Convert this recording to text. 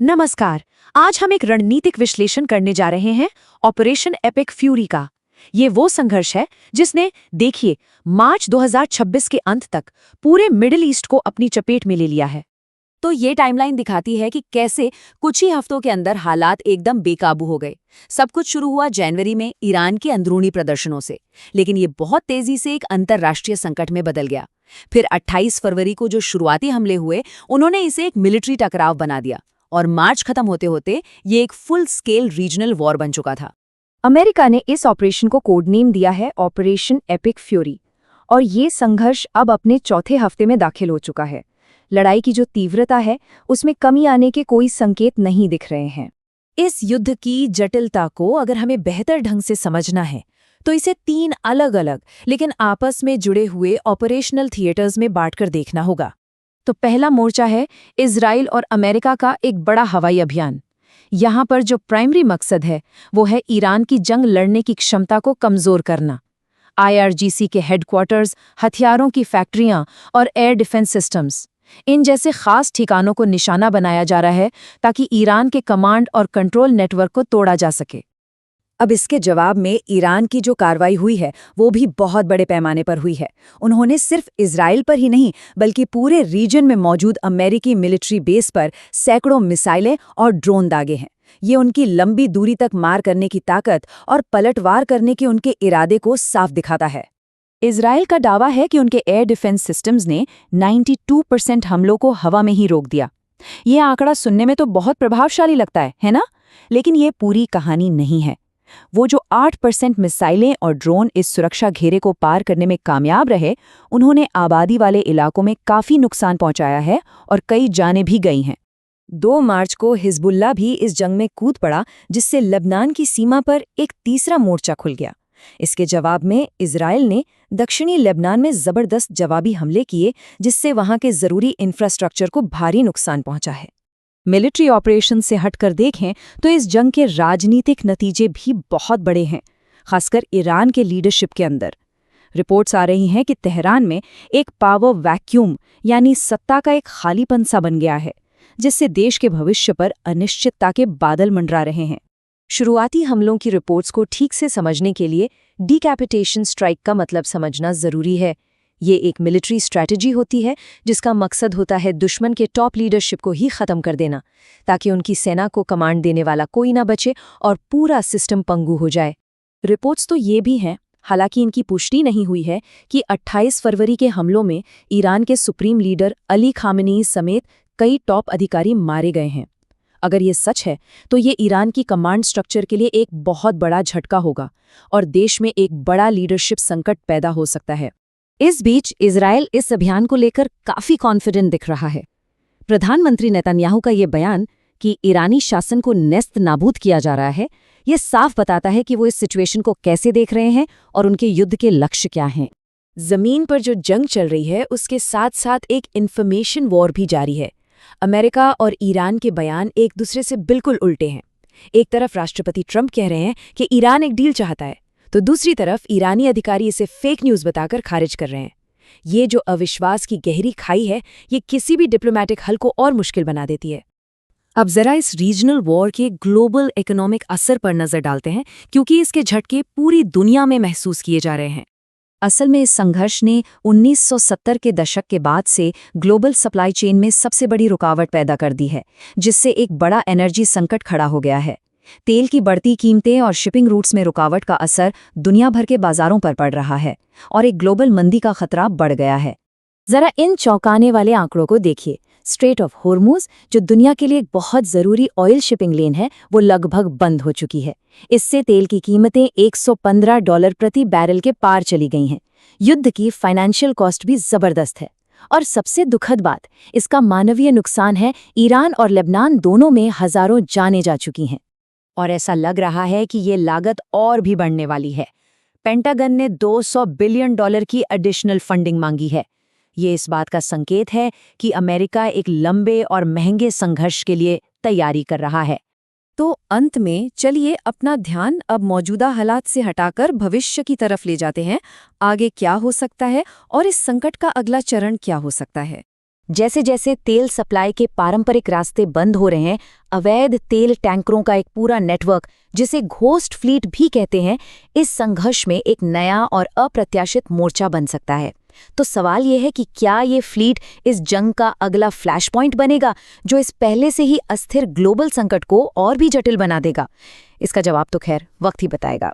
नमस्कार। आज हम एक रणनीतिक विश्लेषण करने जा रहे हैं ऑपरेशन एपिक फ्यूरी का। ये वो संघर्ष है जिसने, देखिए, मार्च 2026 के अंत तक पूरे मिडिल ईस्ट को अपनी चपेट में ले लिया है। तो ये टाइमलाइन दिखाती है कि कैसे कुछ ही हफ्तों के अंदर हालात एकदम बेकाबू हो गए। सब कुछ शुरू हुआ जनवरी में ईरान के अंदरूनी प्रदर्शनों से, लेकिन ये बहुत तेजी से एक अंतर्राष्ट्रीय संकट में बदल गया। फिर 28 फरवरी को जो शुरुआती हमले हुए, उन्होंने इसे एक मिलिट्री टकराव बना दिया, और मार्च खत्म होते होते ये एक फुल स्केल रीजनल वॉर बन चुका था। अमेरिका ने इस ऑपरेशन को कोड नेम दिया है ऑपरेशन एपिक फ्यूरी, और ये संघर्ष अब अपने चौथे हफ्ते में दाखिल हो चुका है। लड़ाई की जो तीव्रता है, उसमें कमी आने के कोई संकेत नहीं दिख रहे हैं। इस युद्ध की जटिलता को अगर हमें बेहतर ढंग से समझना है, तो इसे 3 अलग अलग लेकिन आपस में जुड़े हुए ऑपरेशनल थिएटर्स में बांटकर देखना होगा। तो पहला मोर्चा है इजराइल और अमेरिका का एक बड़ा हवाई अभियान। यहाँ पर जो प्राइमरी मकसद है, वो है ईरान की जंग लड़ने की क्षमता को कमजोर करना। IRGC के हेडक्वार्टर्स, हथियारों की फैक्ट्रियां और एयर डिफेंस सिस्टम्स, इन जैसे खास ठिकानों को निशाना बनाया जा रहा है ताकि ईरान के कमांड और कंट्रोल नेटवर्क को तोड़ा जा सके। अब इसके जवाब में ईरान की जो कार्रवाई हुई है, वो भी बहुत बड़े पैमाने पर हुई है। उन्होंने सिर्फ इजराइल पर ही नहीं, बल्कि पूरे रीजन में मौजूद अमेरिकी मिलिट्री बेस पर सैकड़ों मिसाइलें और ड्रोन दागे हैं। ये उनकी लंबी दूरी तक मार करने की ताकत और पलटवार करने के उनके इरादे को साफ दिखाता है। इजराइल का दावा है कि उनके एयर डिफेंस सिस्टम्स ने 92% हमलों को हवा में ही रोक दिया। ये आंकड़ा सुनने में तो बहुत प्रभावशाली लगता है ना? लेकिन ये पूरी कहानी नहीं है। वो जो 8% मिसाइलें और ड्रोन इस सुरक्षा घेरे को पार करने में कामयाब रहे, उन्होंने आबादी वाले इलाकों में काफी नुकसान पहुंचाया है और कई जानें भी गई हैं। 2 मार्च को हिजबुल्लाह भी इस जंग में कूद पड़ा, जिससे लेबनान की सीमा पर एक तीसरा मोर्चा खुल गया। इसके जवाब में इजराइल ने दक्षिणी लेबनान में जबरदस्त जवाबी हमले किए, जिससे वहां के जरूरी इंफ्रास्ट्रक्चर को भारी नुकसान पहुंचा है। मिलिट्री ऑपरेशन से हटकर देखें तो इस जंग के राजनीतिक नतीजे भी बहुत बड़े हैं, खासकर ईरान के लीडरशिप के अंदर। रिपोर्ट्स आ रही हैं कि तेहरान में एक पावर वैक्यूम, यानी सत्ता का एक खालीपन सा बन गया है, जिससे देश के भविष्य पर अनिश्चितता के बादल मंडरा रहे हैं। शुरुआती हमलों की रिपोर्ट्स को ठीक से समझने के लिए डिकैपिटेशन स्ट्राइक का मतलब समझना जरूरी है। ये एक मिलिट्री स्ट्रैटेजी होती है जिसका मकसद होता है दुश्मन के टॉप लीडरशिप को ही खत्म कर देना, ताकि उनकी सेना को कमांड देने वाला कोई ना बचे और पूरा सिस्टम पंगु हो जाए। रिपोर्ट्स तो ये भी हैं, हालांकि इनकी पुष्टि नहीं हुई है, कि 28 फरवरी के हमलों में ईरान के सुप्रीम लीडर अली खामेनी समेत कई टॉप अधिकारी मारे गए हैं। अगर ये सच है तो ये ईरान की कमांड स्ट्रक्चर के लिए एक बहुत बड़ा झटका होगा और देश में एक बड़ा लीडरशिप संकट पैदा हो सकता है। इस बीच इजराइल इस अभियान को लेकर काफी कॉन्फिडेंट दिख रहा है। प्रधानमंत्री नेतन्याहू का ये बयान कि ईरानी शासन को नेस्त नाबूद किया जा रहा है, ये साफ बताता है कि वो इस सिचुएशन को कैसे देख रहे हैं और उनके युद्ध के लक्ष्य क्या हैं। जमीन पर जो जंग चल रही है, उसके साथ साथ एक इन्फॉर्मेशन वॉर भी जारी है। अमेरिका और ईरान के बयान एक दूसरे से बिल्कुल उल्टे हैं। एक तरफ राष्ट्रपति ट्रंप कह रहे हैं कि ईरान एक डील चाहता है, तो दूसरी तरफ ईरानी अधिकारी इसे फेक न्यूज़ बताकर खारिज कर रहे हैं। ये जो अविश्वास की गहरी खाई है, ये किसी भी डिप्लोमैटिक हल को और मुश्किल बना देती है। अब जरा इस रीजनल वॉर के ग्लोबल इकोनॉमिक असर पर नजर डालते हैं, क्योंकि इसके झटके पूरी दुनिया में महसूस किए जा रहे हैं। असल में इस संघर्ष ने 1970 के दशक के बाद से ग्लोबल सप्लाई चेन में सबसे बड़ी रुकावट पैदा कर दी है, जिससे एक बड़ा एनर्जी संकट खड़ा हो गया है। तेल की बढ़ती कीमतें और शिपिंग रूट्स में रुकावट का असर दुनिया भर के बाजारों पर पड़ रहा है और एक ग्लोबल मंदी का खतरा बढ़ गया है। जरा इन चौंकाने वाले आंकड़ों को देखिए। स्ट्रेट ऑफ होर्मुज, जो दुनिया के लिए एक बहुत जरूरी ऑयल शिपिंग लेन है, वो लगभग बंद हो चुकी है। इससे तेल की कीमतें $115 प्रति बैरल के पार चली गई हैं। युद्ध की फाइनेंशियल कॉस्ट भी जबरदस्त है। और सबसे दुखद बात, इसका मानवीय नुकसान है। ईरान और लेबनान दोनों में हजारों जानें जा चुकी हैं, और ऐसा लग रहा है कि ये लागत और भी बढ़ने वाली है। पेंटागन ने $200 बिलियन की एडिशनल फंडिंग मांगी है। ये इस बात का संकेत है कि अमेरिका एक लंबे और महंगे संघर्ष के लिए तैयारी कर रहा है। तो अंत में चलिए अपना ध्यान अब मौजूदा हालात से हटाकर भविष्य की तरफ ले जाते हैं। आगे क्या हो सकता है और इस संकट का अगला चरण क्या हो सकता है। जैसे जैसे तेल सप्लाई के पारंपरिक रास्ते बंद हो रहे हैं, अवैध तेल टैंकरों का एक पूरा नेटवर्क, जिसे घोस्ट फ्लीट भी कहते हैं, इस संघर्ष में एक नया और अप्रत्याशित मोर्चा बन सकता है। तो सवाल ये है कि क्या ये फ्लीट इस जंग का अगला फ्लैश पॉइंट बनेगा, जो इस पहले से ही अस्थिर ग्लोबल संकट को और भी जटिल बना देगा? इसका जवाब तो खैर वक्त ही बताएगा।